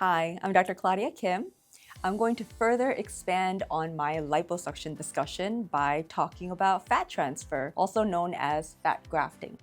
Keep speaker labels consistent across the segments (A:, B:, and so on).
A: Hi, I'm Dr. Claudia Kim. I'm going to further expand on my liposuction discussion by talking about fat transfer, also known as fat grafting.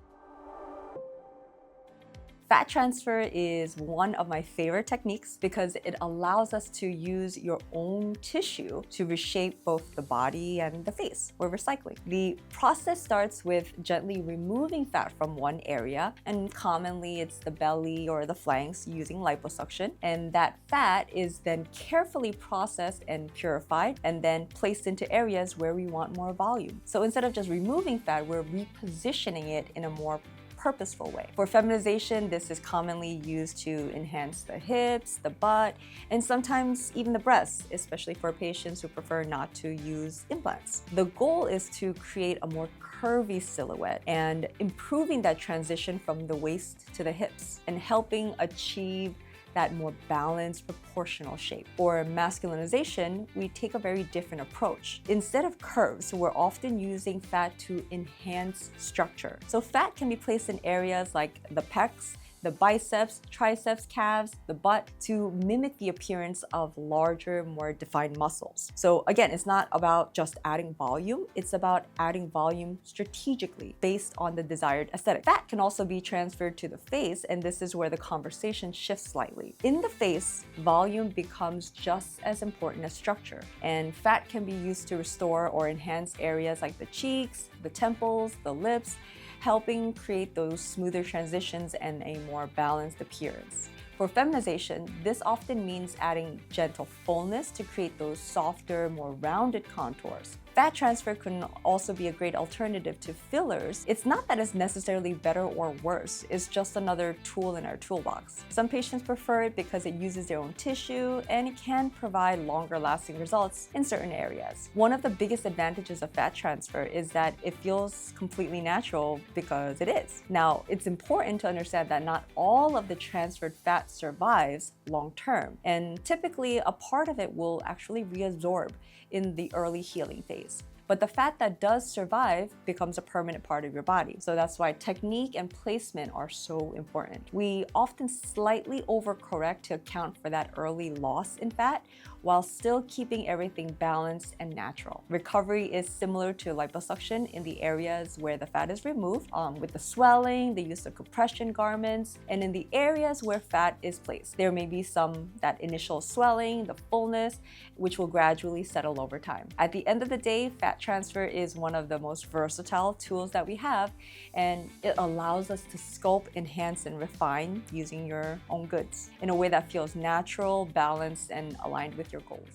A: Fat transfer is one of my favorite techniques because it allows us to use your own tissue to reshape both the body and the face. We're recycling. The process starts with gently removing fat from one area, and commonly it's the belly or the flanks using liposuction. And that fat is then carefully processed and purified and then placed into areas where we want more volume. So instead of just removing fat, we're repositioning it in a more purposeful way. For feminization, this is commonly used to enhance the hips, the butt, and sometimes even the breasts, especially for patients who prefer not to use implants. The goal is to create a more curvy silhouette and improving that transition from the waist to the hips and helping achieve that more balanced, proportional shape. For masculinization, we take a very different approach. Instead of curves, we're often using fat to enhance structure. So fat can be placed in areas like the pecs, the biceps, triceps, calves, the butt to mimic the appearance of larger, more defined muscles. So again, it's not about just adding volume, it's about adding volume strategically based on the desired aesthetic. Fat can also be transferred to the face, and this is where the conversation shifts slightly. In the face, volume becomes just as important as structure, and fat can be used to restore or enhance areas like the cheeks, the temples, the lips, helping create those smoother transitions and a more balanced appearance. For feminization, this often means adding gentle fullness to create those softer, more rounded contours. Fat transfer can also be a great alternative to fillers. It's not that it's necessarily better or worse, it's just another tool in our toolbox. Some patients prefer it because it uses their own tissue and it can provide longer lasting results in certain areas. One of the biggest advantages of fat transfer is that it feels completely natural because it is. Now, it's important to understand that not all of the transferred fat survives long term, and typically a part of it will actually reabsorb in the early healing phase. But the fat that does survive becomes a permanent part of your body. So that's why technique and placement are so important. We often slightly overcorrect to account for that early loss in fat while still keeping everything balanced and natural. Recovery is similar to liposuction in the areas where the fat is removed, with the swelling, the use of compression garments, and in the areas where fat is placed. There may be that initial swelling, the fullness, which will gradually settle over time. At the end of the day, fat transfer is one of the most versatile tools that we have, and it allows us to sculpt, enhance, and refine using your own goods in a way that feels natural, balanced, and aligned with your goals.